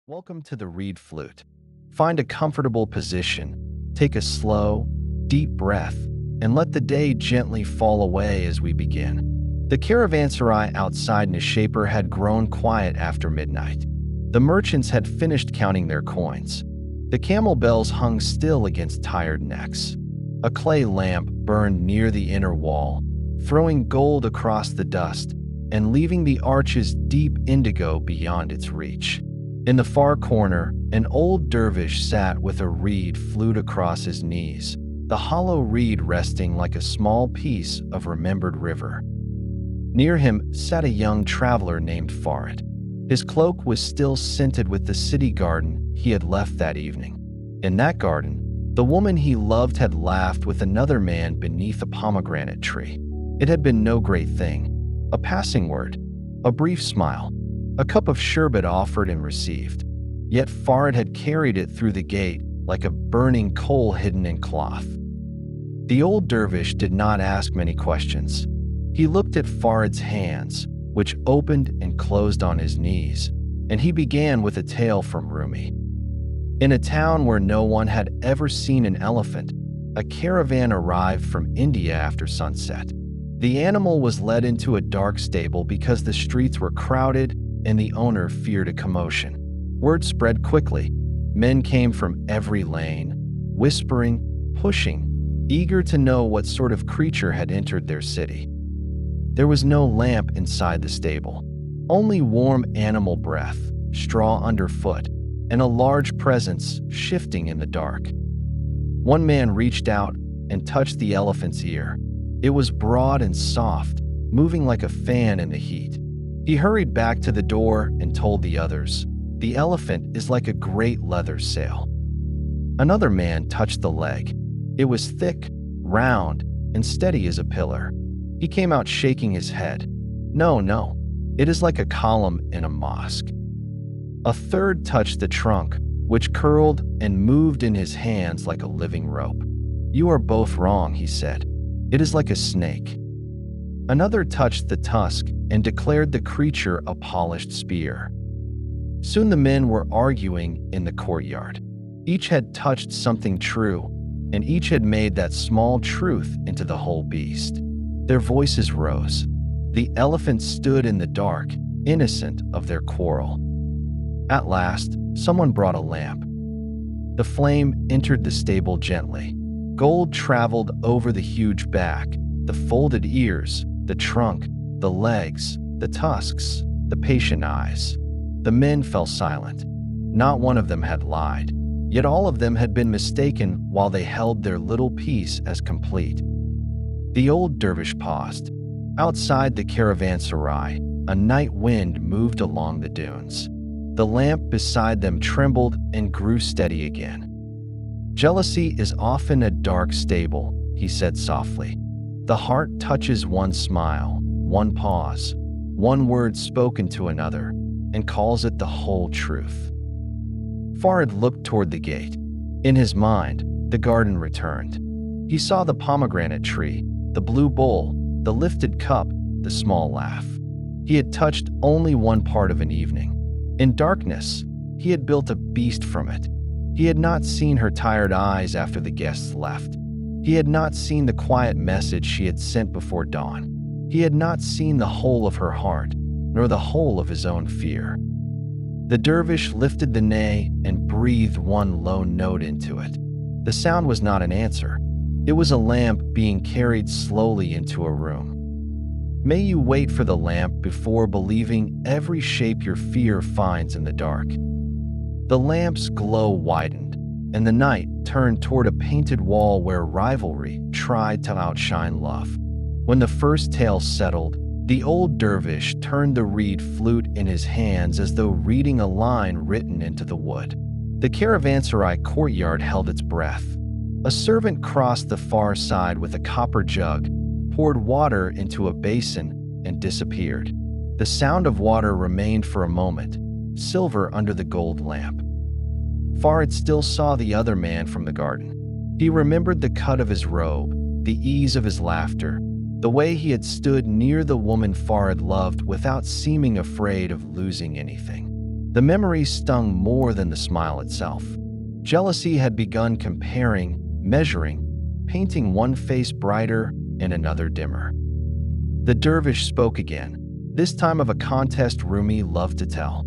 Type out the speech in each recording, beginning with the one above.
Welcome to the Reed Flute. Find a comfortable position, take a slow, deep breath, and let the day gently fall away as we begin. The caravanserai outside Nishapur had grown quiet after midnight. The merchants had finished counting their coins. The camel bells hung still against tired necks. A clay lamp burned near the inner wall, throwing gold across the dust and leaving the arches deep indigo beyond its reach. In the far corner, an old dervish sat with a reed flute across his knees, the hollow reed resting like a small piece of remembered river. Near him sat a young traveler named Farid. His cloak was still scented with the city garden he had left that evening. In that garden, the woman he loved had laughed with another man beneath a pomegranate tree. It had been no great thing, a passing word, a brief smile, a cup of sherbet offered and received. Yet Farid had carried it through the gate like a burning coal hidden in cloth. The old dervish did not ask many questions. He looked at Farid's hands, which opened and closed on his knees, and he began with a tale from Rumi. In a town where no one had ever seen an elephant, a caravan arrived from India after sunset. The animal was led into a dark stable because the streets were crowded and the owner feared a commotion. Word spread quickly. Men came from every lane, whispering, pushing, eager to know what sort of creature had entered their city. There was no lamp inside the stable, only warm animal breath, straw underfoot, and a large presence shifting in the dark. One man reached out and touched the elephant's ear. It was broad and soft, moving like a fan in the heat. He hurried back to the door and told the others, "The elephant is like a great leather sail." Another man touched the leg. It was thick, round, and steady as a pillar. He came out shaking his head. No, it is like a column in a mosque." A third touched the trunk, which curled and moved in his hands like a living rope. "You are both wrong," he said. "It is like a snake." Another touched the tusk and declared the creature a polished spear. Soon the men were arguing in the courtyard. Each had touched something true, and each had made that small truth into the whole beast. Their voices rose. The elephant stood in the dark, innocent of their quarrel. At last, someone brought a lamp. The flame entered the stable gently. Gold traveled over the huge back, the folded ears, the trunk, the legs, the tusks, the patient eyes. The men fell silent. Not one of them had lied, yet all of them had been mistaken while they held their little piece as complete. The old dervish paused. Outside the caravanserai, a night wind moved along the dunes. The lamp beside them trembled and grew steady again. "Jealousy is often a dark stable," he said softly. "The heart touches one smile, one pause, one word spoken to another, and calls it the whole truth." Farid looked toward the gate. In his mind, the garden returned. He saw the pomegranate tree, the blue bowl, the lifted cup, the small laugh. He had touched only one part of an evening. In darkness, he had built a beast from it. He had not seen her tired eyes after the guests left. He had not seen the quiet message she had sent before dawn. He had not seen the whole of her heart, nor the whole of his own fear. The dervish lifted the nay and breathed one low note into it. The sound was not an answer. It was a lamp being carried slowly into a room. May you wait for the lamp before believing every shape your fear finds in the dark. The lamp's glow widened, and the night turned toward a painted wall where rivalry tried to outshine love. When the first tale settled, the old dervish turned the reed flute in his hands as though reading a line written into the wood. The caravanserai courtyard held its breath. A servant crossed the far side with a copper jug, poured water into a basin, and disappeared. The sound of water remained for a moment, silver under the gold lamp. Farid still saw the other man from the garden. He remembered the cut of his robe, the ease of his laughter, the way he had stood near the woman Farid loved without seeming afraid of losing anything. The memory stung more than the smile itself. Jealousy had begun comparing, measuring, painting one face brighter and another dimmer. The dervish spoke again, this time of a contest Rumi loved to tell.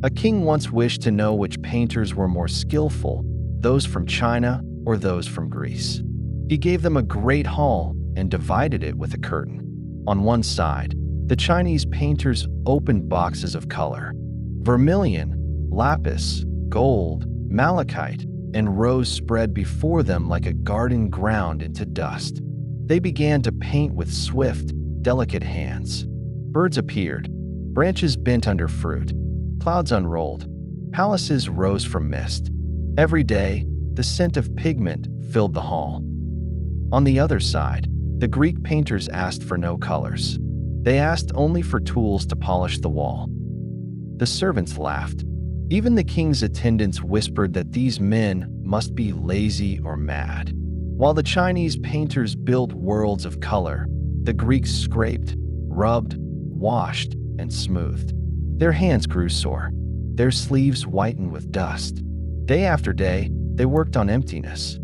A king once wished to know which painters were more skillful, those from China or those from Greece. He gave them a great hall and divided it with a curtain. On one side, the Chinese painters opened boxes of color. Vermilion, lapis, gold, malachite, and rose spread before them like a garden ground into dust. They began to paint with swift, delicate hands. Birds appeared, branches bent under fruit, clouds unrolled, palaces rose from mist. Every day, the scent of pigment filled the hall. On the other side, the Greek painters asked for no colors. They asked only for tools to polish the wall. The servants laughed. Even the king's attendants whispered that these men must be lazy or mad. While the Chinese painters built worlds of color, the Greeks scraped, rubbed, washed, and smoothed. Their hands grew sore. Their sleeves whitened with dust. Day after day, they worked on emptiness.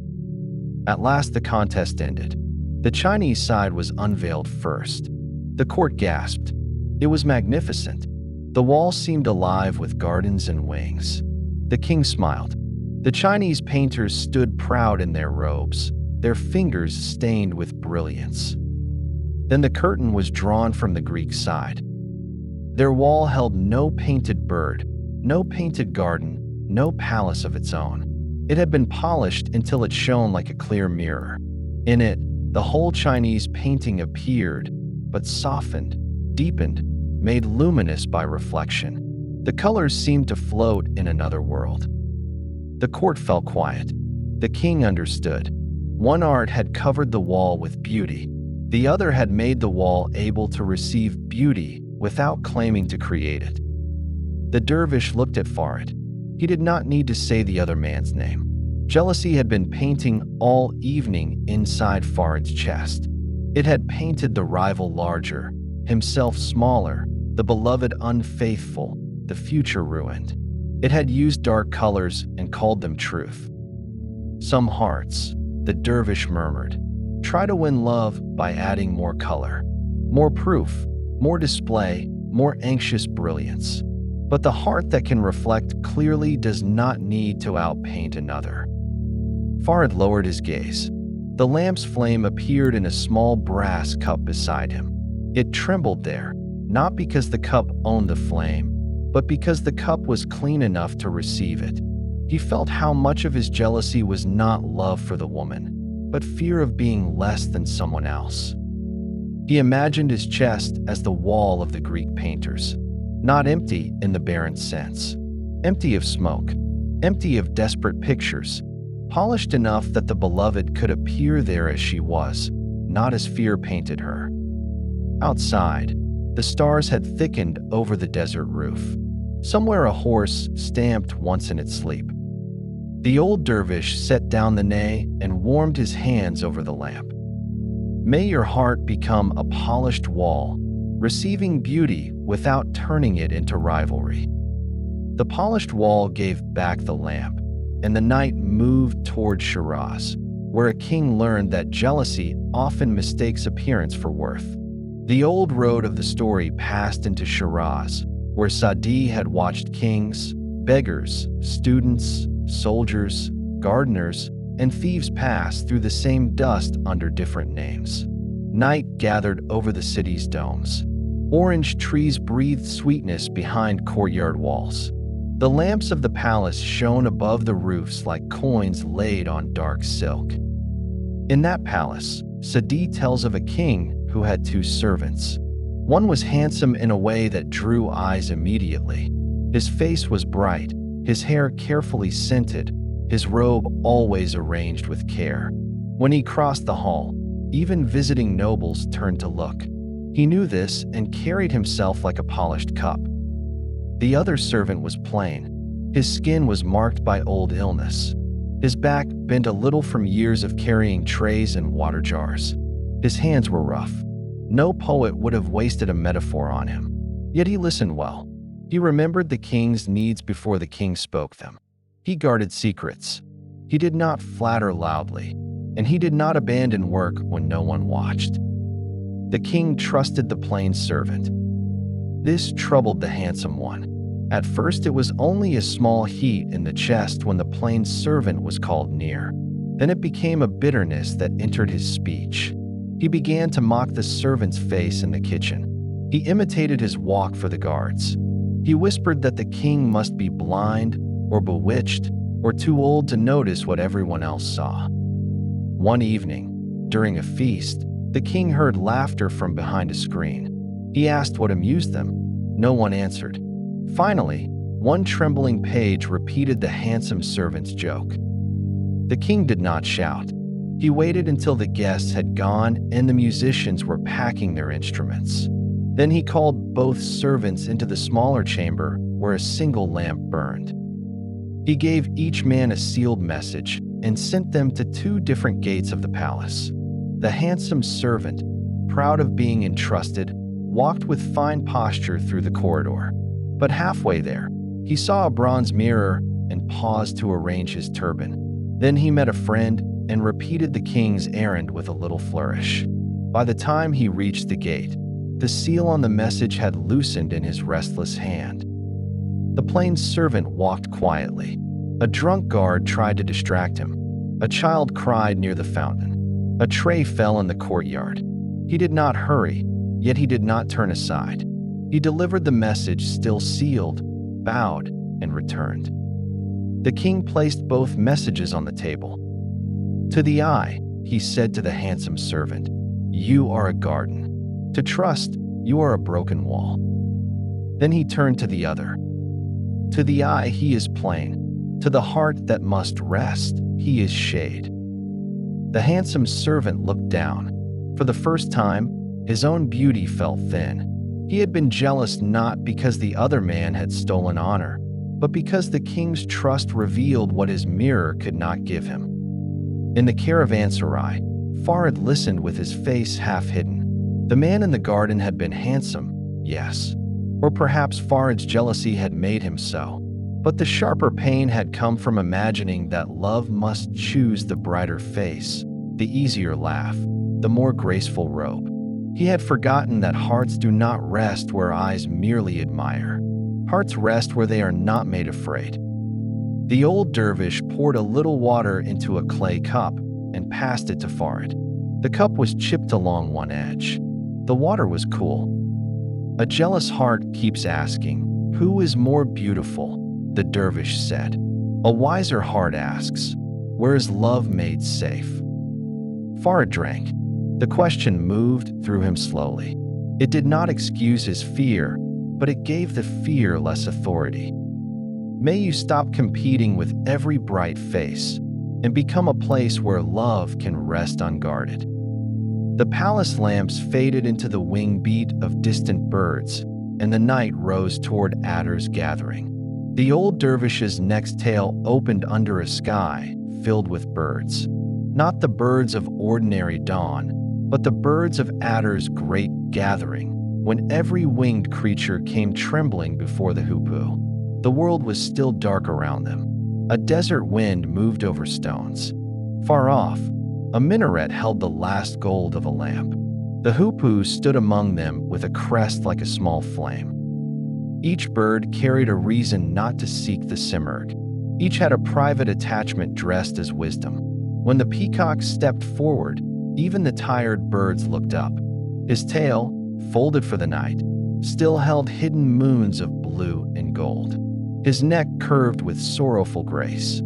At last, the contest ended. The Chinese side was unveiled first. The court gasped. It was magnificent. The wall seemed alive with gardens and wings. The king smiled. The Chinese painters stood proud in their robes, their fingers stained with brilliance. Then the curtain was drawn from the Greek side. Their wall held no painted bird, no painted garden, no palace of its own. It had been polished until it shone like a clear mirror. In it, the whole Chinese painting appeared, but softened, deepened, made luminous by reflection. The colors seemed to float in another world. The court fell quiet. The king understood. One art had covered the wall with beauty. The other had made the wall able to receive beauty without claiming to create it. The dervish looked at Farid. He did not need to say the other man's name. Jealousy had been painting all evening inside Farid's chest. It had painted the rival larger, himself smaller, the beloved unfaithful, the future ruined. It had used dark colors and called them truth. Some hearts, the dervish murmured, try to win love by adding more color, more proof, more display, more anxious brilliance. But the heart that can reflect clearly does not need to outpaint another. Farid lowered his gaze. The lamp's flame appeared in a small brass cup beside him. It trembled there, not because the cup owned the flame, but because the cup was clean enough to receive it. He felt how much of his jealousy was not love for the woman, but fear of being less than someone else. He imagined his chest as the wall of the Greek painters. Not empty in the barren sense, empty of smoke, empty of desperate pictures, polished enough that the beloved could appear there as she was, not as fear painted her. Outside, the stars had thickened over the desert roof. Somewhere a horse stamped once in its sleep. The old dervish set down the nay and warmed his hands over the lamp. May your heart become a polished wall, receiving beauty without turning it into rivalry. The polished wall gave back the lamp, and the night moved toward Shiraz, where a king learned that jealousy often mistakes appearance for worth. The old road of the story passed into Shiraz, where Saadi had watched kings, beggars, students, soldiers, gardeners, and thieves pass through the same dust under different names. Night gathered over the city's domes. Orange trees breathed sweetness behind courtyard walls. The lamps of the palace shone above the roofs like coins laid on dark silk. In that palace, Saadi tells of a king who had two servants. One was handsome in a way that drew eyes immediately. His face was bright, his hair carefully scented, his robe always arranged with care. When he crossed the hall, even visiting nobles turned to look. He knew this and carried himself like a polished cup. The other servant was plain. His skin was marked by old illness. His back bent a little from years of carrying trays and water jars. His hands were rough. No poet would have wasted a metaphor on him. Yet he listened well. He remembered the king's needs before the king spoke them. He guarded secrets. He did not flatter loudly, and he did not abandon work when no one watched. The king trusted the plain servant. This troubled the handsome one. At first it was only a small heat in the chest when the plain servant was called near. Then it became a bitterness that entered his speech. He began to mock the servant's face in the kitchen. He imitated his walk for the guards. He whispered that the king must be blind or bewitched or too old to notice what everyone else saw. One evening, during a feast, the king heard laughter from behind a screen. He asked what amused them. No one answered. Finally, one trembling page repeated the handsome servant's joke. The king did not shout. He waited until the guests had gone and the musicians were packing their instruments. Then he called both servants into the smaller chamber where a single lamp burned. He gave each man a sealed message and sent them to 2 different gates of the palace. The handsome servant, proud of being entrusted, walked with fine posture through the corridor. But halfway there, he saw a bronze mirror and paused to arrange his turban. Then he met a friend and repeated the king's errand with a little flourish. By the time he reached the gate, the seal on the message had loosened in his restless hand. The plain servant walked quietly. A drunk guard tried to distract him. A child cried near the fountain. A tray fell in the courtyard. He did not hurry, yet he did not turn aside. He delivered the message still sealed, bowed, and returned. The king placed both messages on the table. To the eye, he said to the handsome servant, "You are a garden. To trust, you are a broken wall." Then he turned to the other. To the eye, he is plain. To the heart that must rest, he is shade. The handsome servant looked down. For the first time, his own beauty felt thin. He had been jealous not because the other man had stolen honor, but because the king's trust revealed what his mirror could not give him. In the caravanserai, Farid listened with his face half hidden. The man in the garden had been handsome, yes. Or perhaps Farid's jealousy had made him so. But the sharper pain had come from imagining that love must choose the brighter face, the easier laugh, the more graceful robe. He had forgotten that hearts do not rest where eyes merely admire. Hearts rest where they are not made afraid. The old dervish poured a little water into a clay cup and passed it to Farid. The cup was chipped along one edge. The water was cool. A jealous heart keeps asking, "Who is more beautiful?" the dervish said. A wiser heart asks, "Where is love made safe?" Farid drank. The question moved through him slowly. It did not excuse his fear, but it gave the fear less authority. May you stop competing with every bright face and become a place where love can rest unguarded. The palace lamps faded into the wing beat of distant birds, and the night rose toward Attar's gathering. The old dervish's next tale opened under a sky filled with birds. Not the birds of ordinary dawn, but the birds of Attar's great gathering, when every winged creature came trembling before the hoopoe. The world was still dark around them. A desert wind moved over stones. Far off, a minaret held the last gold of a lamp. The hoopoe stood among them with a crest like a small flame. Each bird carried a reason not to seek the simurgh. Each had a private attachment dressed as wisdom. When the peacock stepped forward, even the tired birds looked up. His tail, folded for the night, still held hidden moons of blue and gold. His neck curved with sorrowful grace.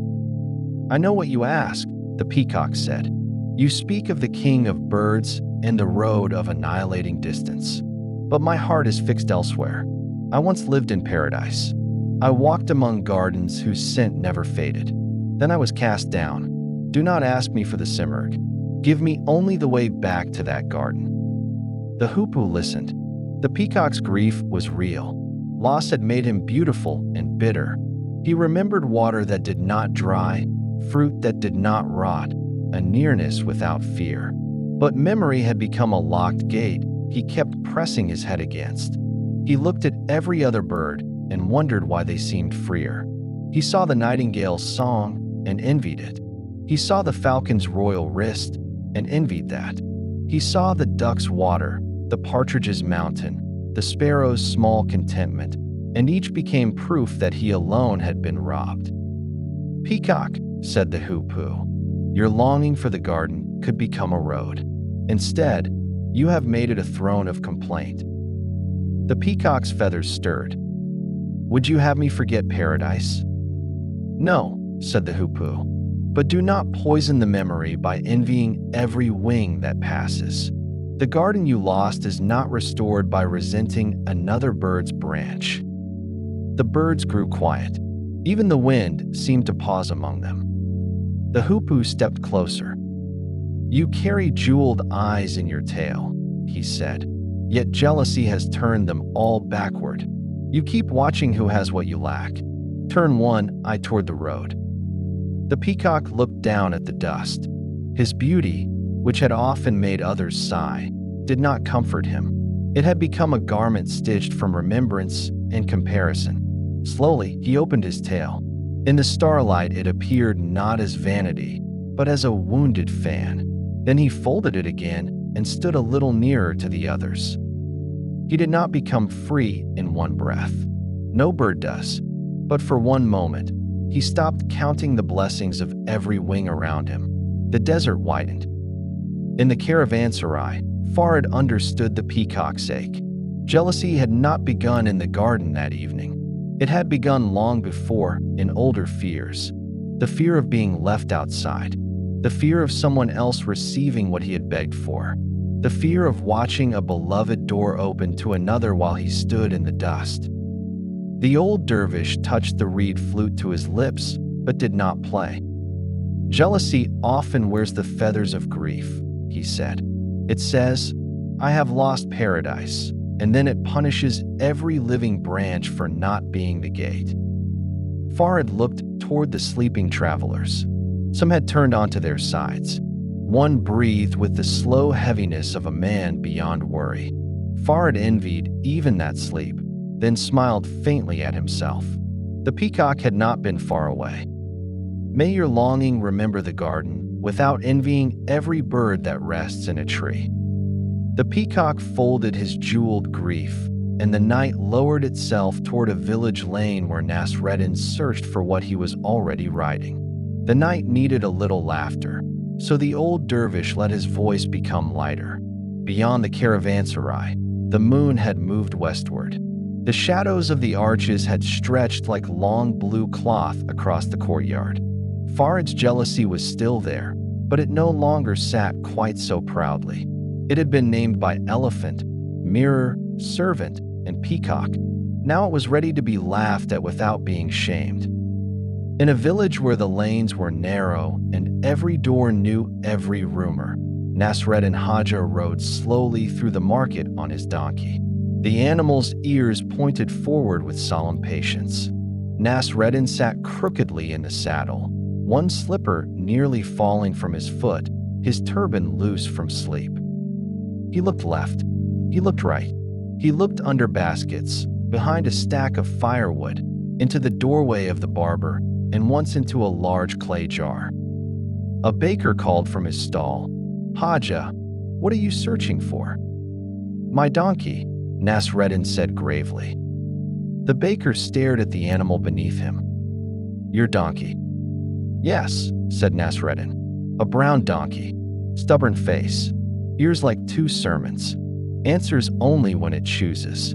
"I know what you ask," the peacock said. "You speak of the king of birds and the road of annihilating distance. But my heart is fixed elsewhere. I once lived in paradise. I walked among gardens whose scent never faded. Then I was cast down. Do not ask me for the simurgh. Give me only the way back to that garden." The hoopoe listened. The peacock's grief was real. Loss had made him beautiful and bitter. He remembered water that did not dry, fruit that did not rot, a nearness without fear. But memory had become a locked gate he kept pressing his head against. He looked at every other bird, and wondered why they seemed freer. He saw the nightingale's song and envied it. He saw the falcon's royal wrist and envied that. He saw the duck's water, the partridge's mountain, the sparrow's small contentment, and each became proof that he alone had been robbed. "Peacock," said the hoopoe, "your longing for the garden could become a road. Instead, you have made it a throne of complaint." The peacock's feathers stirred. "Would you have me forget paradise?" "No," said the hoopoe, "but do not poison the memory by envying every wing that passes. The garden you lost is not restored by resenting another bird's branch." The birds grew quiet. Even the wind seemed to pause among them. The hoopoe stepped closer. "You carry jeweled eyes in your tail," he said, "yet jealousy has turned them all backward. You keep watching who has what you lack. Turn one eye toward the road." The peacock looked down at the dust. His beauty, which had often made others sigh, did not comfort him. It had become a garment stitched from remembrance and comparison. Slowly, he opened his tail. In the starlight, it appeared not as vanity, but as a wounded fan. Then he folded it again and stood a little nearer to the others. He did not become free in one breath. No bird does. But for one moment, he stopped counting the blessings of every wing around him. The desert widened. In the caravanserai, Farid understood the peacock's ache. Jealousy had not begun in the garden that evening. It had begun long before, in older fears. The fear of being left outside. The fear of someone else receiving what he had begged for. The fear of watching a beloved door open to another while he stood in the dust. The old dervish touched the reed flute to his lips, but did not play. "Jealousy often wears the feathers of grief," he said. "It says, 'I have lost paradise,' and then it punishes every living branch for not being the gate." Farid looked toward the sleeping travelers. Some had turned onto their sides. One breathed with the slow heaviness of a man beyond worry. Farid envied even that sleep, then smiled faintly at himself. The peacock had not been far away. "May your longing remember the garden without envying every bird that rests in a tree." The peacock folded his jeweled grief, and the night lowered itself toward a village lane where Nasreddin searched for what he was already writing. The night needed a little laughter, so the old dervish let his voice become lighter. Beyond the caravanserai, the moon had moved westward. The shadows of the arches had stretched like long blue cloth across the courtyard. Farid's jealousy was still there, but it no longer sat quite so proudly. It had been named by elephant, mirror, servant, and peacock. Now it was ready to be laughed at without being shamed. In a village where the lanes were narrow and every door knew every rumor, Nasreddin Haja rode slowly through the market on his donkey. The animal's ears pointed forward with solemn patience. Nasreddin sat crookedly in the saddle, one slipper nearly falling from his foot, his turban loose from sleep. He looked left. He looked right. He looked under baskets, behind a stack of firewood, into the doorway of the barber, and once into a large clay jar. A baker called from his stall. "Haja, what are you searching for?" "My donkey," Nasreddin said gravely. The baker stared at the animal beneath him. "Your donkey?" "Yes," said Nasreddin. "A brown donkey. Stubborn face. Ears like two sermons. Answers only when it chooses."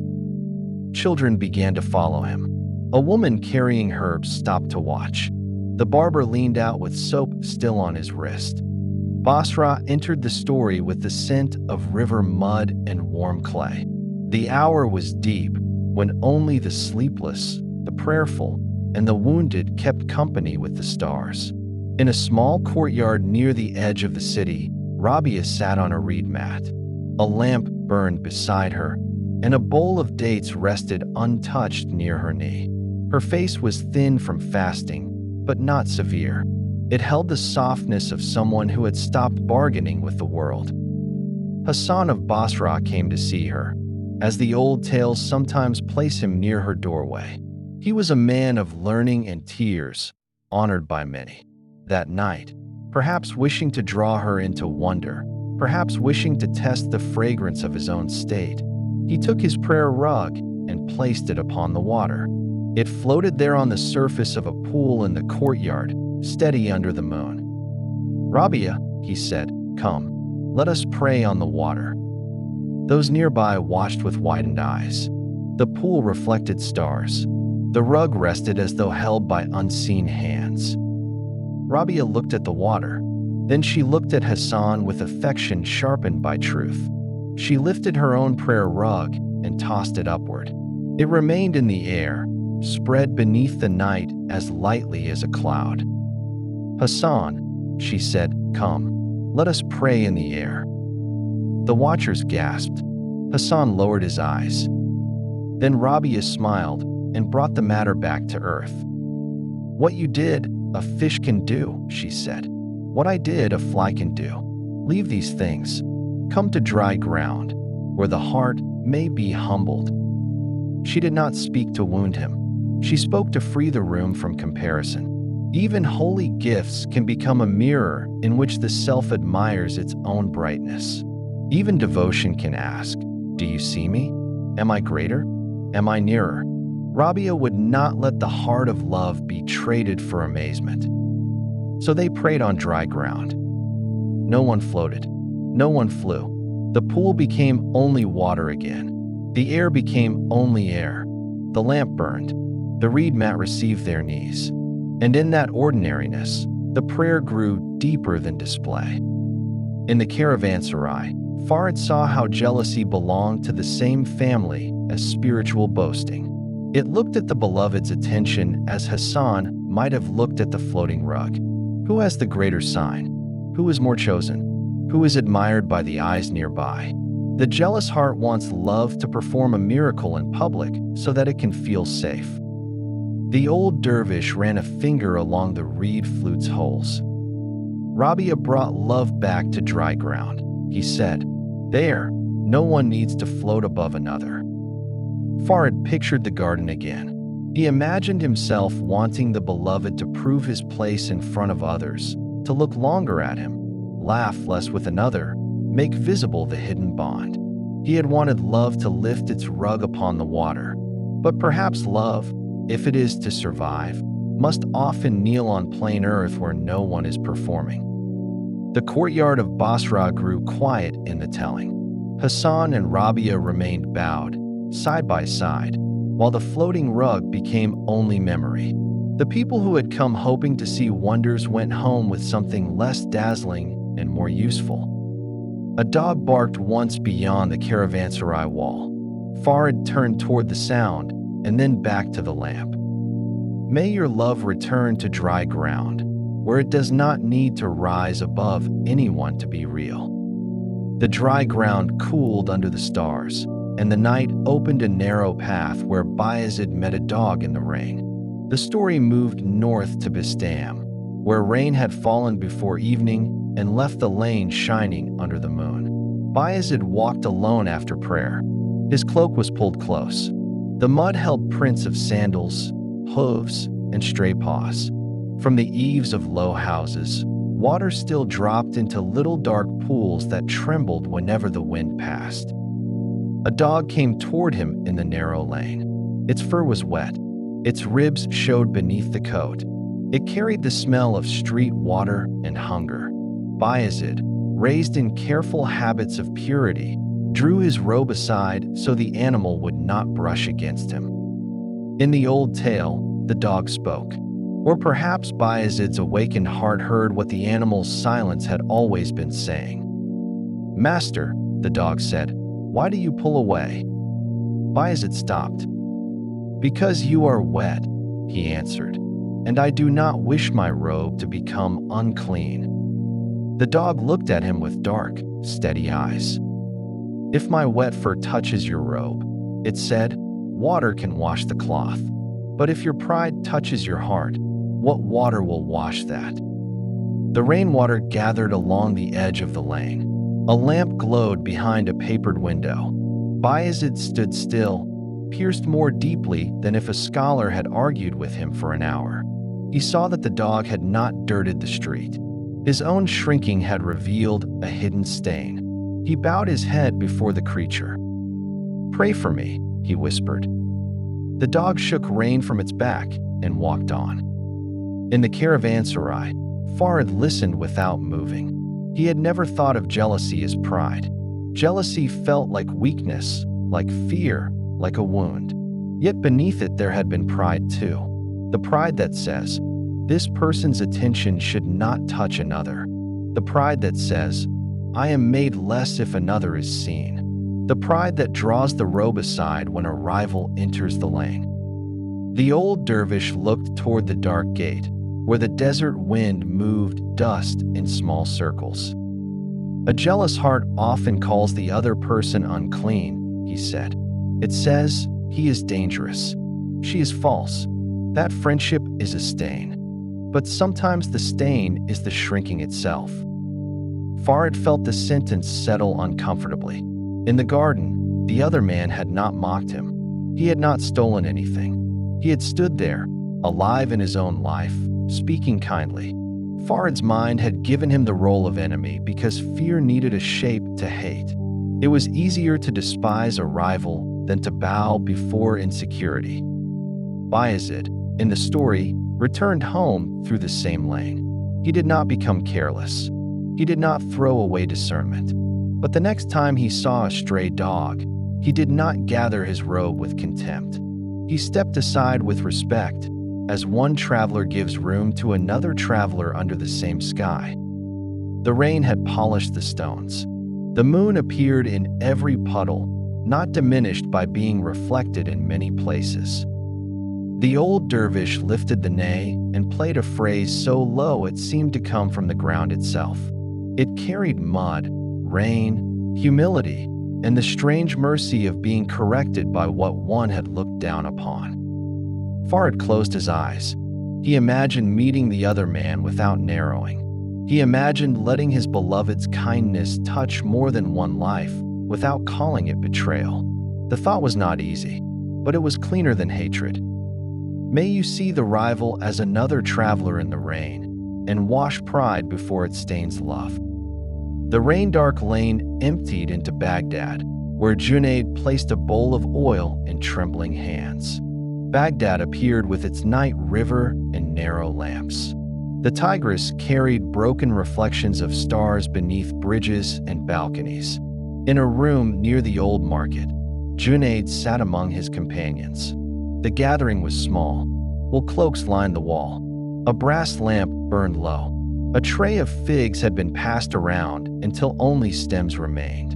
Children began to follow him. A woman carrying herbs stopped to watch. The barber leaned out with soap still on his wrist. Basra entered the story with the scent of river mud and warm clay. The hour was deep, when only the sleepless, the prayerful, and the wounded kept company with the stars. In a small courtyard near the edge of the city, Rabia sat on a reed mat. A lamp burned beside her, and a bowl of dates rested untouched near her knee. Her face was thin from fasting, but not severe. It held the softness of someone who had stopped bargaining with the world. Hassan of Basra came to see her. as the old tales sometimes place him near her doorway. He was a man of learning and tears, honored by many. That night, perhaps wishing to draw her into wonder, perhaps wishing to test the fragrance of his own state, he took his prayer rug and placed it upon the water. It floated there on the surface of a pool in the courtyard, steady under the moon. "Rabia," he said, "come, let us pray on the water." Those nearby watched with widened eyes. The pool reflected stars. The rug rested as though held by unseen hands. Rabia looked at the water. Then she looked at Hassan with affection sharpened by truth. She lifted her own prayer rug and tossed it upward. It remained in the air, spread beneath the night as lightly as a cloud. "Hassan," she said, "come, let us pray in the air." The watchers gasped. Hassan lowered his eyes. Then Rabia smiled and brought the matter back to earth. "What you did, a fish can do," she said. "What I did, a fly can do. Leave these things. Come to dry ground, where the heart may be humbled." She did not speak to wound him. She spoke to free the room from comparison. Even holy gifts can become a mirror in which the self admires its own brightness. Even devotion can ask, "Do you see me? Am I greater? Am I nearer?" Rabia would not let the heart of love be traded for amazement. So they prayed on dry ground. No one floated. No one flew. The pool became only water again. The air became only air. The lamp burned. The reed mat received their knees. And in that ordinariness, the prayer grew deeper than display. In the caravanserai, Farid saw how jealousy belonged to the same family as spiritual boasting. It looked at the beloved's attention as Hassan might have looked at the floating rug. Who has the greater sign? Who is more chosen? Who is admired by the eyes nearby? The jealous heart wants love to perform a miracle in public so that it can feel safe. The old dervish ran a finger along the reed flute's holes. Rabia brought love back to dry ground. He said, "There, no one needs to float above another." Farid pictured the garden again. He imagined himself wanting the beloved to prove his place in front of others, to look longer at him, laugh less with another, make visible the hidden bond. He had wanted love to lift its rug upon the water. But perhaps love, if it is to survive, must often kneel on plain earth where no one is performing. The courtyard of Basra grew quiet in the telling. Hassan and Rabia remained bowed, side by side, while the floating rug became only memory. The people who had come hoping to see wonders went home with something less dazzling and more useful. A dog barked once beyond the caravanserai wall. Farid turned toward the sound and then back to the lamp. May your love return to dry ground, where it does not need to rise above anyone to be real. The dry ground cooled under the stars, and the night opened a narrow path where Bayazid met a dog in the rain. The story moved north to Bistam, where rain had fallen before evening and left the lane shining under the moon. Bayazid walked alone after prayer. His cloak was pulled close. The mud held prints of sandals, hooves, and stray paws. From the eaves of low houses, water still dropped into little dark pools that trembled whenever the wind passed. A dog came toward him in the narrow lane. Its fur was wet. Its ribs showed beneath the coat. It carried the smell of street water and hunger. Bayazid, raised in careful habits of purity, drew his robe aside so the animal would not brush against him. In the old tale, the dog spoke. Or perhaps Bayazid's awakened heart heard what the animal's silence had always been saying. "Master," the dog said, "why do you pull away?" Bayazid stopped. "Because you are wet," he answered, "and I do not wish my robe to become unclean." The dog looked at him with dark, steady eyes. "If my wet fur touches your robe," it said, "water can wash the cloth. But if your pride touches your heart, what water will wash that?" The rainwater gathered along the edge of the lane. A lamp glowed behind a papered window. Bayazid stood still, pierced more deeply than if a scholar had argued with him for an hour. He saw that the dog had not dirted the street. His own shrinking had revealed a hidden stain. He bowed his head before the creature. "Pray for me," he whispered. The dog shook rein from its back and walked on. In the caravanserai, Farid listened without moving. He had never thought of jealousy as pride. Jealousy felt like weakness, like fear, like a wound. Yet beneath it there had been pride too. The pride that says, "This person's attention should not touch another." The pride that says, "I am made less if another is seen." The pride that draws the robe aside when a rival enters the lane. The old dervish looked toward the dark gate, where the desert wind moved dust in small circles. "A jealous heart often calls the other person unclean," he said. "It says, he is dangerous. She is false. That friendship is a stain. But sometimes the stain is the shrinking itself." Farid felt the sentence settle uncomfortably. In the garden, the other man had not mocked him. He had not stolen anything. He had stood there, alive in his own life, speaking kindly. Farid's mind had given him the role of enemy because fear needed a shape to hate. It was easier to despise a rival than to bow before insecurity. Bayazid, in the story, returned home through the same lane. He did not become careless. He did not throw away discernment. But the next time he saw a stray dog, he did not gather his robe with contempt. He stepped aside with respect, as one traveler gives room to another traveler under the same sky. The rain had polished the stones. The moon appeared in every puddle, not diminished by being reflected in many places. The old dervish lifted the nay and played a phrase so low it seemed to come from the ground itself. It carried mud, rain, humility, and the strange mercy of being corrected by what one had looked down upon. Farid closed his eyes. He imagined meeting the other man without narrowing. He imagined letting his beloved's kindness touch more than one life without calling it betrayal. The thought was not easy, but it was cleaner than hatred. May you see the rival as another traveler in the rain, and wash pride before it stains love. The rain-dark lane emptied into Baghdad, where Junayd placed a bowl of oil in trembling hands. Baghdad appeared with its night river and narrow lamps. The Tigris carried broken reflections of stars beneath bridges and balconies. In a room near the old market, Junayd sat among his companions. The gathering was small. Wool cloaks lined the wall. A brass lamp burned low. A tray of figs had been passed around until only stems remained.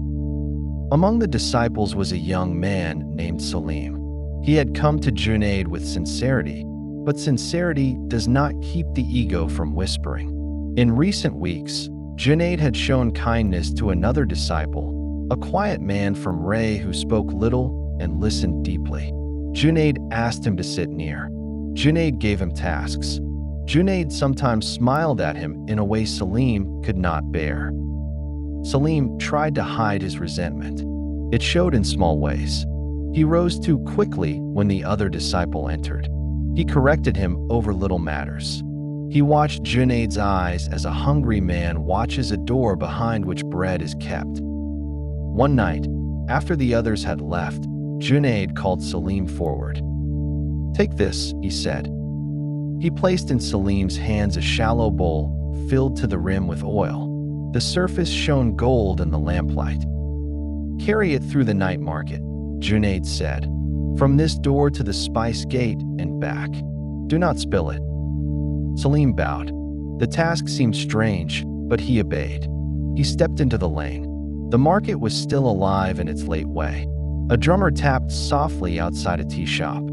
Among the disciples was a young man named Salim. He had come to Junayd with sincerity, but sincerity does not keep the ego from whispering. In recent weeks, Junayd had shown kindness to another disciple, a quiet man from Ray who spoke little and listened deeply. Junayd asked him to sit near. Junayd gave him tasks. Junayd sometimes smiled at him in a way Salim could not bear. Salim tried to hide his resentment. It showed in small ways. He rose too quickly when the other disciple entered. He corrected him over little matters. He watched Junayd's eyes as a hungry man watches a door behind which bread is kept. One night, after the others had left, Junayd called Salim forward. "Take this," he said. He placed in Salim's hands a shallow bowl filled to the rim with oil. The surface shone gold in the lamplight. "Carry it through the night market," Junayd said. "From this door to the spice gate and back. Do not spill it." Salim bowed. The task seemed strange, but he obeyed. He stepped into the lane. The market was still alive in its late way. A drummer tapped softly outside a tea shop.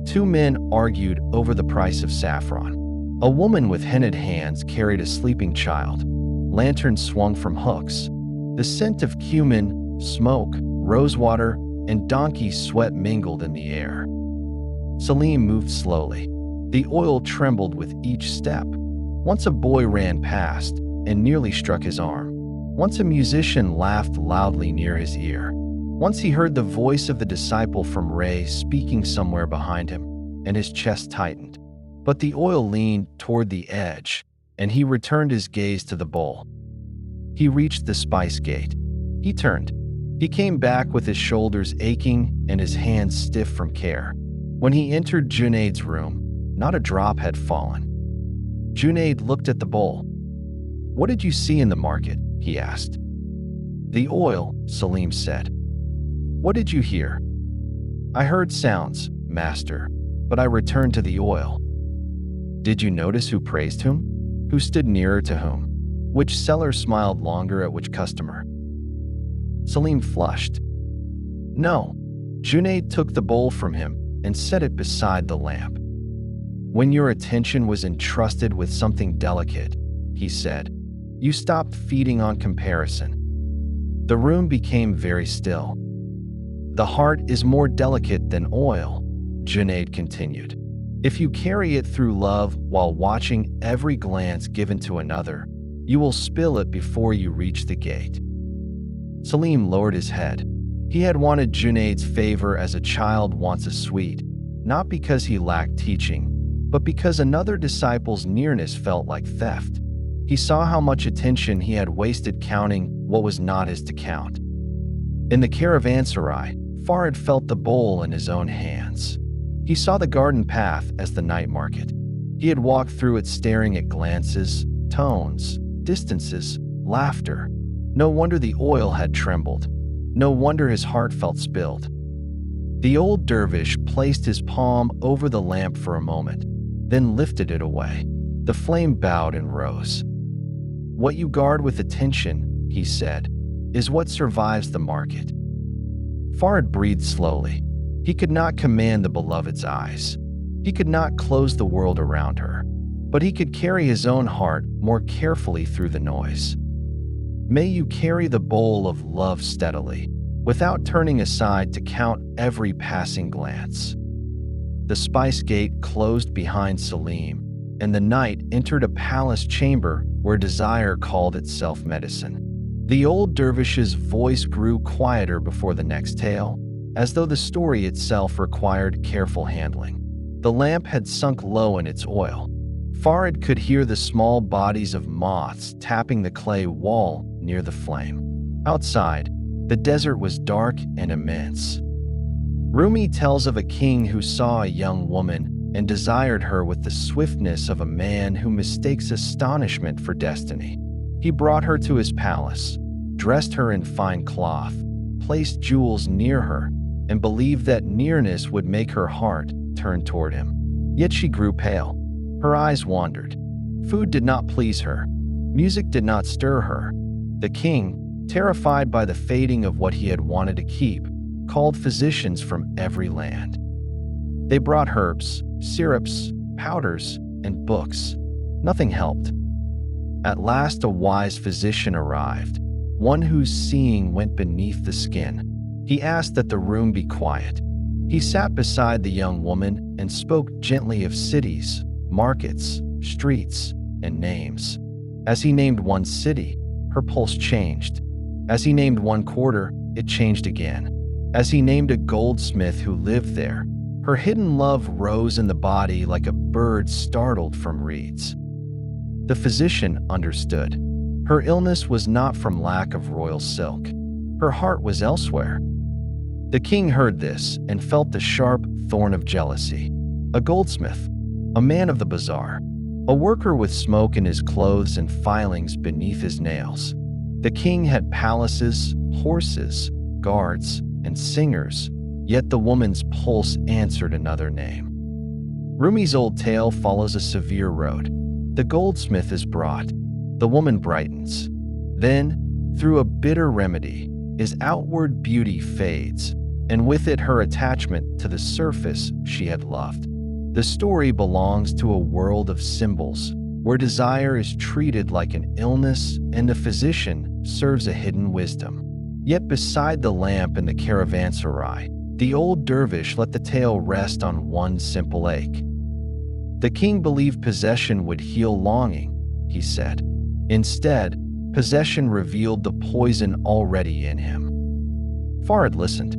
Two men argued over the price of saffron. A woman with henna'd hands carried a sleeping child. Lanterns swung from hooks. The scent of cumin, smoke, rosewater, and donkey sweat mingled in the air. Salim moved slowly. The oil trembled with each step. Once a boy ran past and nearly struck his arm. Once a musician laughed loudly near his ear. Once he heard the voice of the disciple from Ray speaking somewhere behind him, and his chest tightened. But the oil leaned toward the edge, and he returned his gaze to the bowl. He reached the spice gate. He turned. He came back with his shoulders aching and his hands stiff from care. When he entered Junayd's room, not a drop had fallen. Junayd looked at the bowl. "What did you see in the market?" he asked. "The oil," Salim said. "What did you hear?" "I heard sounds, master, but I returned to the oil." "Did you notice who praised whom? Who stood nearer to whom? Which seller smiled longer at which customer?" Salim flushed. "No." Junayd took the bowl from him and set it beside the lamp. "When your attention was entrusted with something delicate," he said, "you stopped feeding on comparison." The room became very still. "The heart is more delicate than oil," Junayd continued. "If you carry it through love while watching every glance given to another, you will spill it before you reach the gate." Salim lowered his head. He had wanted Junayd's favor as a child wants a sweet, not because he lacked teaching, but because another disciple's nearness felt like theft. He saw how much attention he had wasted counting what was not his to count. In the caravanserai, Farid felt the bowl in his own hands. He saw the garden path as the night market. He had walked through it staring at glances, tones, distances, laughter. No wonder the oil had trembled. No wonder his heart felt spilled. The old dervish placed his palm over the lamp for a moment, then lifted it away. The flame bowed and rose. "What you guard with attention," he said, "is what survives the market." Farid breathed slowly. He could not command the beloved's eyes. He could not close the world around her, but he could carry his own heart more carefully through the noise. May you carry the bowl of love steadily, without turning aside to count every passing glance. The spice gate closed behind Salim, and the night entered a palace chamber where desire called itself medicine. The old dervish's voice grew quieter before the next tale, as though the story itself required careful handling. The lamp had sunk low in its oil. Farid could hear the small bodies of moths tapping the clay wall near the flame. Outside, the desert was dark and immense. Rumi tells of a king who saw a young woman and desired her with the swiftness of a man who mistakes astonishment for destiny. He brought her to his palace, dressed her in fine cloth, placed jewels near her, and believed that nearness would make her heart turn toward him. Yet she grew pale. Her eyes wandered. Food did not please her. Music did not stir her. The king, terrified by the fading of what he had wanted to keep, called physicians from every land. They brought herbs, syrups, powders, and books. Nothing helped. At last a wise physician arrived, one whose seeing went beneath the skin. He asked that the room be quiet. He sat beside the young woman and spoke gently of cities, markets, streets, and names. As he named one city, her pulse changed. As he named one quarter, it changed again. As he named a goldsmith who lived there, her hidden love rose in the body like a bird startled from reeds. The physician understood. Her illness was not from lack of royal silk. Her heart was elsewhere. The king heard this and felt the sharp thorn of jealousy. A goldsmith, a man of the bazaar, a worker with smoke in his clothes and filings beneath his nails. The king had palaces, horses, guards, and singers, yet the woman's pulse answered another name. Rumi's old tale follows a severe road. The goldsmith is brought. The woman brightens. Then, through a bitter remedy, his outward beauty fades, and with it her attachment to the surface she had loved. The story belongs to a world of symbols, where desire is treated like an illness and the physician serves a hidden wisdom. Yet beside the lamp in the caravanserai, the old dervish let the tale rest on one simple ache. The king believed possession would heal longing, he said. Instead, possession revealed the poison already in him. Farid listened.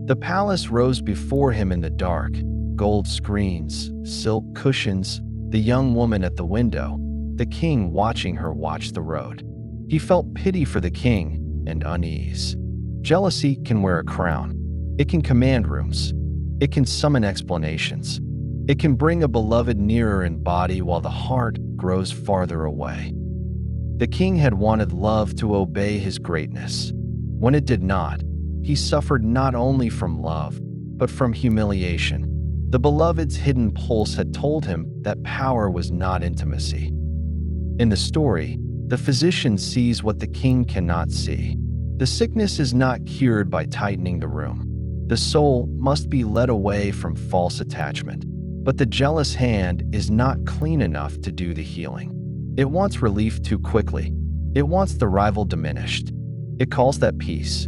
The palace rose before him in the dark. Gold screens, silk cushions, the young woman at the window, the king watching her watch the road. He felt pity for the king and unease. Jealousy can wear a crown. It can command rooms. It can summon explanations. It can bring a beloved nearer in body while the heart grows farther away. The king had wanted love to obey his greatness. When it did not, he suffered not only from love, but from humiliation. The beloved's hidden pulse had told him that power was not intimacy. In the story, the physician sees what the king cannot see. The sickness is not cured by tightening the room. The soul must be led away from false attachment. But the jealous hand is not clean enough to do the healing. It wants relief too quickly. It wants the rival diminished. It calls that peace.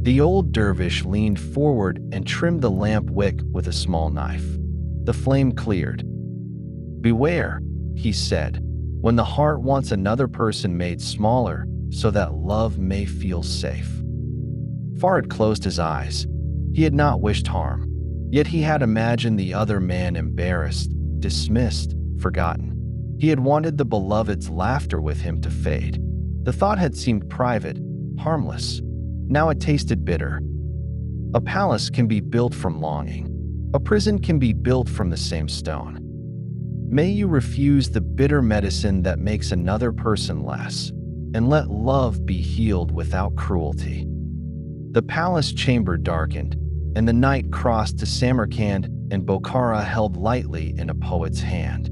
The old dervish leaned forward and trimmed the lamp wick with a small knife. The flame cleared. "Beware," he said, "when the heart wants another person made smaller so that love may feel safe." Farid closed his eyes. He had not wished harm, yet he had imagined the other man embarrassed, dismissed, forgotten. He had wanted the beloved's laughter with him to fade. The thought had seemed private, harmless. Now it tasted bitter. A palace can be built from longing. A prison can be built from the same stone. May you refuse the bitter medicine that makes another person less, and let love be healed without cruelty. The palace chamber darkened, and the night crossed to Samarkand and Bokhara held lightly in a poet's hand.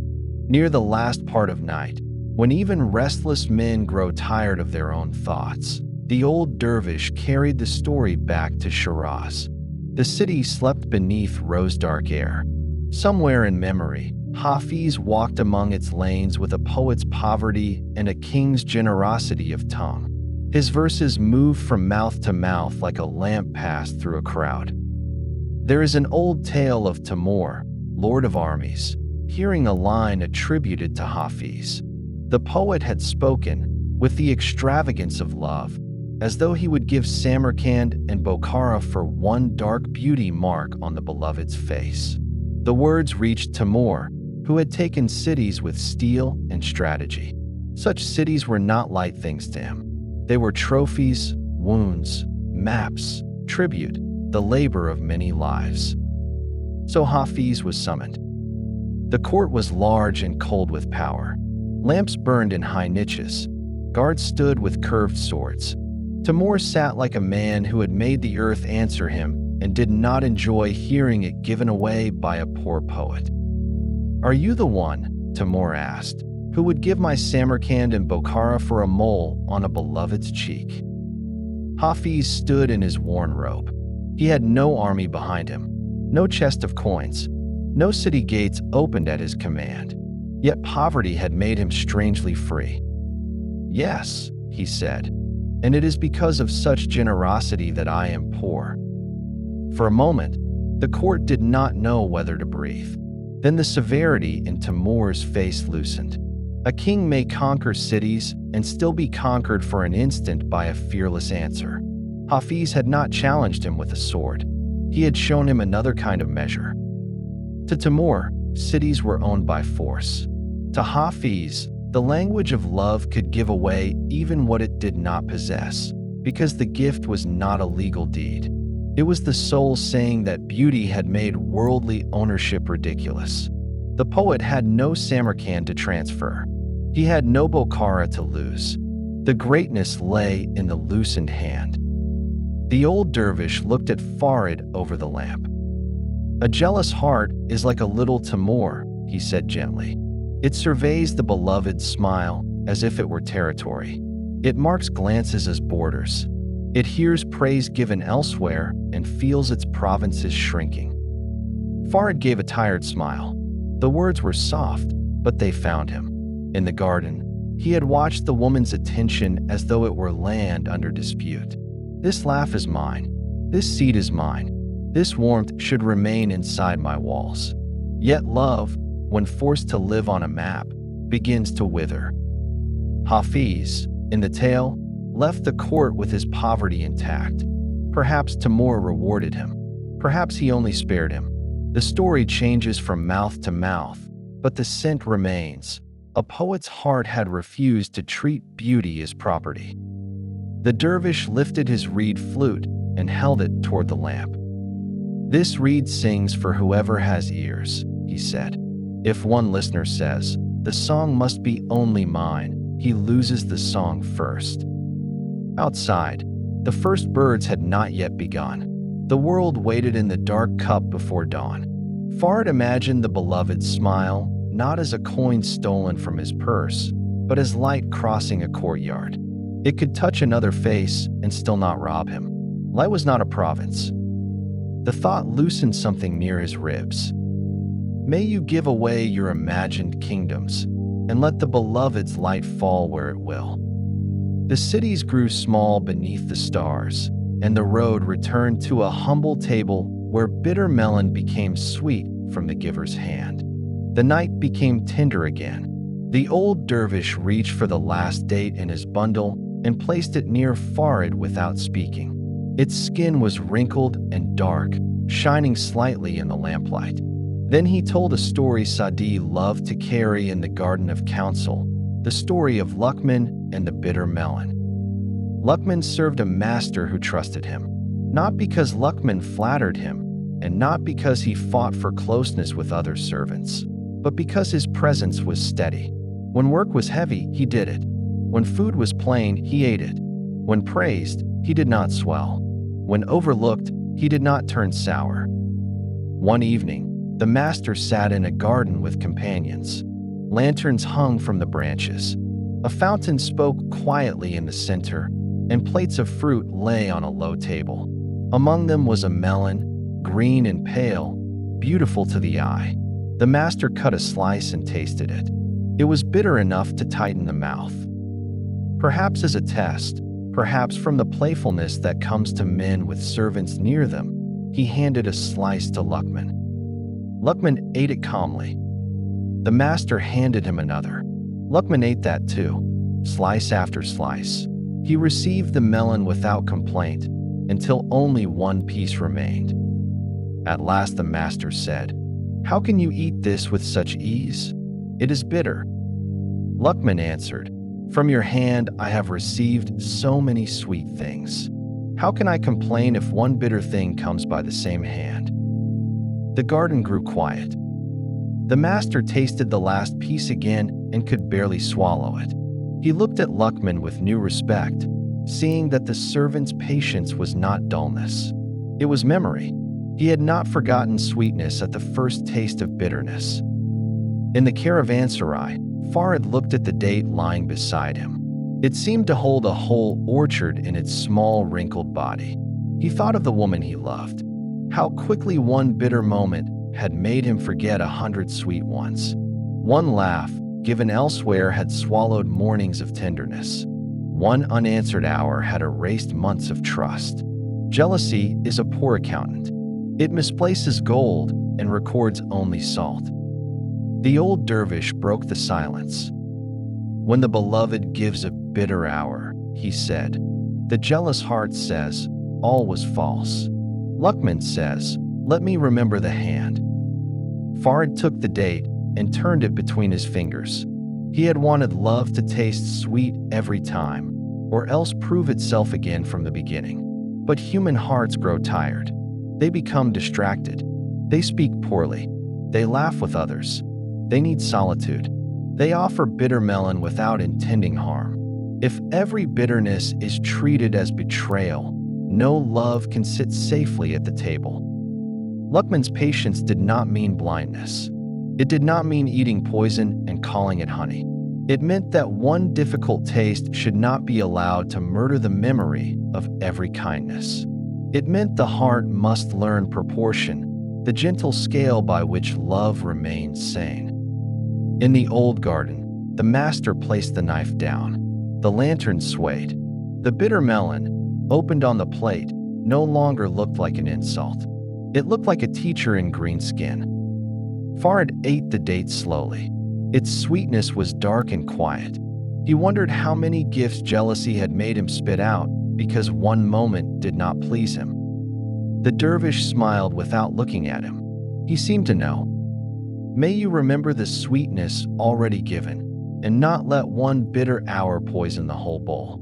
Near the last part of night, when even restless men grow tired of their own thoughts, the old dervish carried the story back to Shiraz. The city slept beneath rose-dark air. Somewhere in memory, Hafiz walked among its lanes with a poet's poverty and a king's generosity of tongue. His verses moved from mouth to mouth like a lamp passed through a crowd. There is an old tale of Timur, lord of armies, hearing a line attributed to Hafiz. The poet had spoken, with the extravagance of love, as though he would give Samarkand and Bokhara for one dark beauty mark on the beloved's face. The words reached Timur, who had taken cities with steel and strategy. Such cities were not light things to him. They were trophies, wounds, maps, tribute, the labor of many lives. So Hafiz was summoned. The court was large and cold with power. Lamps burned in high niches. Guards stood with curved swords. Timur sat like a man who had made the earth answer him and did not enjoy hearing it given away by a poor poet. "Are you the one," Timur asked, "who would give my Samarkand and Bokhara for a mole on a beloved's cheek?" Hafiz stood in his worn robe. He had no army behind him, no chest of coins, no city gates opened at his command. Yet poverty had made him strangely free. "Yes," he said, "and it is because of such generosity that I am poor." For a moment, the court did not know whether to breathe. Then the severity in Timur's face loosened. A king may conquer cities and still be conquered for an instant by a fearless answer. Hafiz had not challenged him with a sword. He had shown him another kind of measure. To Timur, cities were owned by force. To Hafiz, the language of love could give away even what it did not possess, because the gift was not a legal deed. It was the soul saying that beauty had made worldly ownership ridiculous. The poet had no Samarkand to transfer. He had no Bokhara to lose. The greatness lay in the loosened hand. The old dervish looked at Farid over the lamp. "A jealous heart is like a little Timur," he said gently. "It surveys the beloved's smile as if it were territory. It marks glances as borders. It hears praise given elsewhere and feels its provinces shrinking." Farid gave a tired smile. The words were soft, but they found him. In the garden, he had watched the woman's attention as though it were land under dispute. "This laugh is mine. This seed is mine. This warmth should remain inside my walls." Yet love, when forced to live on a map, begins to wither. Hafiz, in the tale, left the court with his poverty intact. Perhaps Timur rewarded him. Perhaps he only spared him. The story changes from mouth to mouth, but the scent remains. A poet's heart had refused to treat beauty as property. The dervish lifted his reed flute and held it toward the lamp. "This reed sings for whoever has ears," he said. "If one listener says, 'The song must be only mine,' he loses the song first." Outside, the first birds had not yet begun. The world waited in the dark cup before dawn. Fard imagined the beloved's smile, not as a coin stolen from his purse, but as light crossing a courtyard. It could touch another face and still not rob him. Light was not a province. The thought loosened something near his ribs. "May you give away your imagined kingdoms, and let the beloved's light fall where it will." The cities grew small beneath the stars, and the road returned to a humble table where bitter melon became sweet from the giver's hand. The night became tender again. The old dervish reached for the last date in his bundle and placed it near Farid without speaking. Its skin was wrinkled and dark, shining slightly in the lamplight. Then he told a story Saadi loved to carry in the Garden of Counsel, the story of Luqman and the bitter melon. Luqman served a master who trusted him, not because Luqman flattered him, and not because he fought for closeness with other servants, but because his presence was steady. When work was heavy, he did it. When food was plain, he ate it. When praised, he did not swell. When overlooked, he did not turn sour. One evening, the master sat in a garden with companions. Lanterns hung from the branches. A fountain spoke quietly in the center, and plates of fruit lay on a low table. Among them was a melon, green and pale, beautiful to the eye. The master cut a slice and tasted it. It was bitter enough to tighten the mouth. Perhaps as a test, perhaps from the playfulness that comes to men with servants near them, he handed a slice to Luqman. Luqman ate it calmly. The master handed him another. Luqman ate that too, slice after slice. He received the melon without complaint, until only one piece remained. At last the master said, "How can you eat this with such ease? It is bitter." Luqman answered, "From your hand I have received so many sweet things. How can I complain if one bitter thing comes by the same hand?" The garden grew quiet. The master tasted the last piece again and could barely swallow it. He looked at Luqman with new respect, seeing that the servant's patience was not dullness. It was memory. He had not forgotten sweetness at the first taste of bitterness. In the caravanserai, Farid looked at the date lying beside him. It seemed to hold a whole orchard in its small, wrinkled body. He thought of the woman he loved. How quickly one bitter moment had made him forget 100 sweet ones. One laugh, given elsewhere, had swallowed mornings of tenderness. One unanswered hour had erased months of trust. Jealousy is a poor accountant. It misplaces gold and records only salt. The old dervish broke the silence. "When the beloved gives a bitter hour," he said, "the jealous heart says, all was false. Luqman says, let me remember the hand." Farid took the date and turned it between his fingers. He had wanted love to taste sweet every time, or else prove itself again from the beginning. But human hearts grow tired. They become distracted. They speak poorly. They laugh with others. They need solitude. They offer bitter melon without intending harm. If every bitterness is treated as betrayal, no love can sit safely at the table. Luqman's patience did not mean blindness. It did not mean eating poison and calling it honey. It meant that one difficult taste should not be allowed to murder the memory of every kindness. It meant the heart must learn proportion, the gentle scale by which love remains sane. In the old garden, the master placed the knife down. The lantern swayed. The bitter melon, opened on the plate, no longer looked like an insult. It looked like a teacher in green skin. Farid ate the date slowly. Its sweetness was dark and quiet. He wondered how many gifts jealousy had made him spit out because one moment did not please him. The dervish smiled without looking at him. He seemed to know. May you remember the sweetness already given, and not let one bitter hour poison the whole bowl.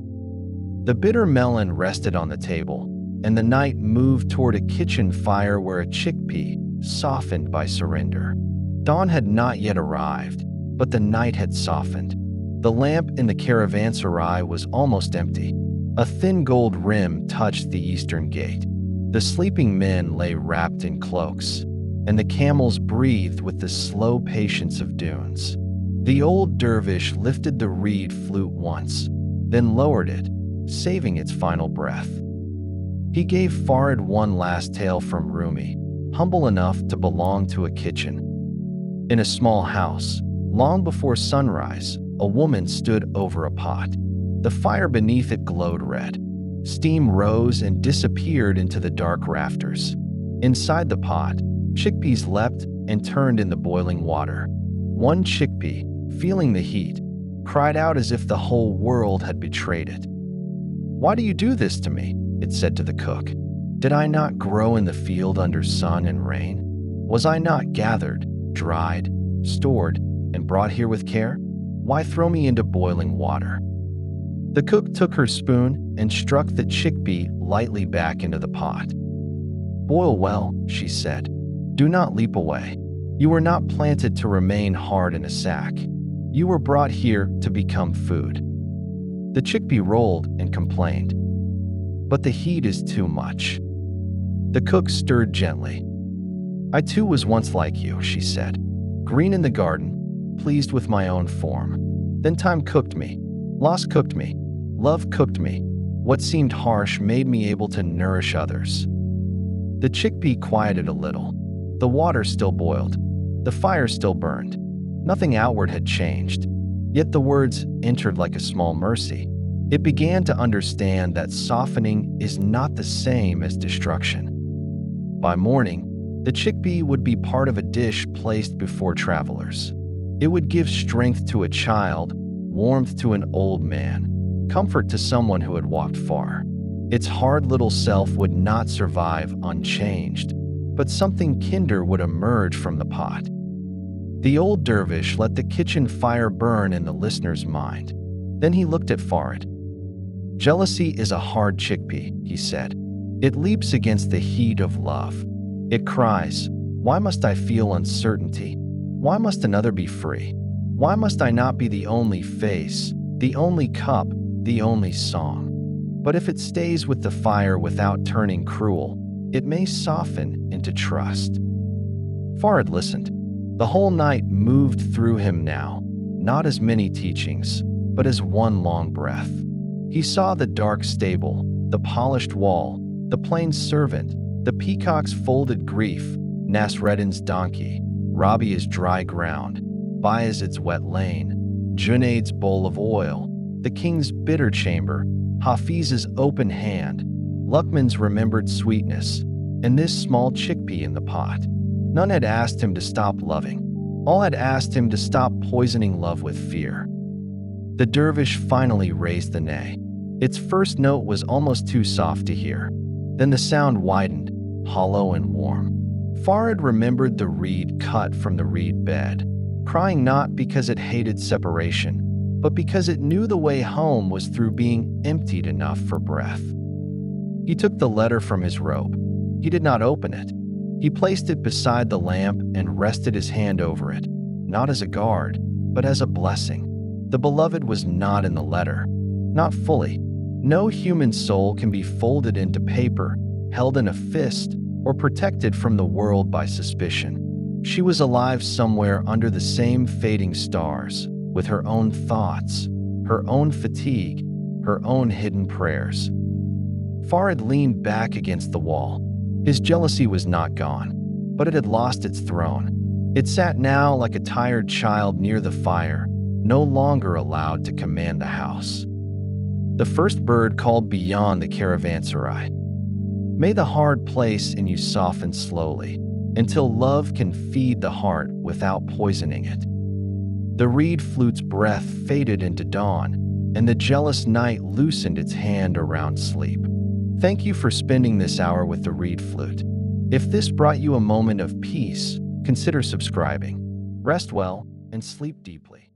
The bitter melon rested on the table, and the night moved toward a kitchen fire where a chickpea softened by surrender. Dawn had not yet arrived, but the night had softened. The lamp in the caravanserai was almost empty. A thin gold rim touched the eastern gate. The sleeping men lay wrapped in cloaks, and the camels breathed with the slow patience of dunes. The old dervish lifted the reed flute once, then lowered it, saving its final breath. He gave Farid one last tale from Rumi, humble enough to belong to a kitchen. In a small house, long before sunrise, a woman stood over a pot. The fire beneath it glowed red. Steam rose and disappeared into the dark rafters. Inside the pot, chickpeas leapt and turned in the boiling water. One chickpea, feeling the heat, cried out as if the whole world had betrayed it. "Why do you do this to me?" it said to the cook. "Did I not grow in the field under sun and rain? Was I not gathered, dried, stored, and brought here with care? Why throw me into boiling water?" The cook took her spoon and struck the chickpea lightly back into the pot. "Boil well," she said. "Do not leap away. You were not planted to remain hard in a sack. You were brought here to become food." The chickpea rolled and complained. "But the heat is too much." The cook stirred gently. "I too was once like you," she said, "green in the garden, pleased with my own form. Then time cooked me, loss cooked me, love cooked me. What seemed harsh made me able to nourish others." The chickpea quieted a little. The water still boiled. The fire still burned. Nothing outward had changed. Yet the words entered like a small mercy. It began to understand that softening is not the same as destruction. By morning, the chickpea would be part of a dish placed before travelers. It would give strength to a child, warmth to an old man, comfort to someone who had walked far. Its hard little self would not survive unchanged, but something kinder would emerge from the pot. The old dervish let the kitchen fire burn in the listener's mind. Then he looked at Farid. "Jealousy is a hard chickpea," he said. "It leaps against the heat of love. It cries, 'Why must I feel uncertainty? Why must another be free? Why must I not be the only face, the only cup, the only song?' But if it stays with the fire without turning cruel, it may soften into trust." Farid listened. The whole night moved through him now, not as many teachings, but as one long breath. He saw the dark stable, the polished wall, the plain servant, the peacock's folded grief, Nasreddin's donkey, Rabia's dry ground, Bayazid's wet lane, Junayd's bowl of oil, the king's bitter chamber, Hafiz's open hand, Luqman's remembered sweetness, and this small chickpea in the pot. None had asked him to stop loving. All had asked him to stop poisoning love with fear. The dervish finally raised the nay. Its first note was almost too soft to hear. Then the sound widened, hollow and warm. Farid remembered the reed cut from the reed bed, crying not because it hated separation, but because it knew the way home was through being emptied enough for breath. He took the letter from his robe. He did not open it. He placed it beside the lamp and rested his hand over it, not as a guard, but as a blessing. The beloved was not in the letter, not fully. No human soul can be folded into paper, held in a fist, or protected from the world by suspicion. She was alive somewhere under the same fading stars, with her own thoughts, her own fatigue, her own hidden prayers. Farid leaned back against the wall. His jealousy was not gone, but it had lost its throne. It sat now like a tired child near the fire, no longer allowed to command the house. The first bird called beyond the caravanserai. May the hard place in you soften slowly, until love can feed the heart without poisoning it. The reed flute's breath faded into dawn, and the jealous night loosened its hand around sleep. Thank you for spending this hour with the Reed Flute. If this brought you a moment of peace, consider subscribing. Rest well and sleep deeply.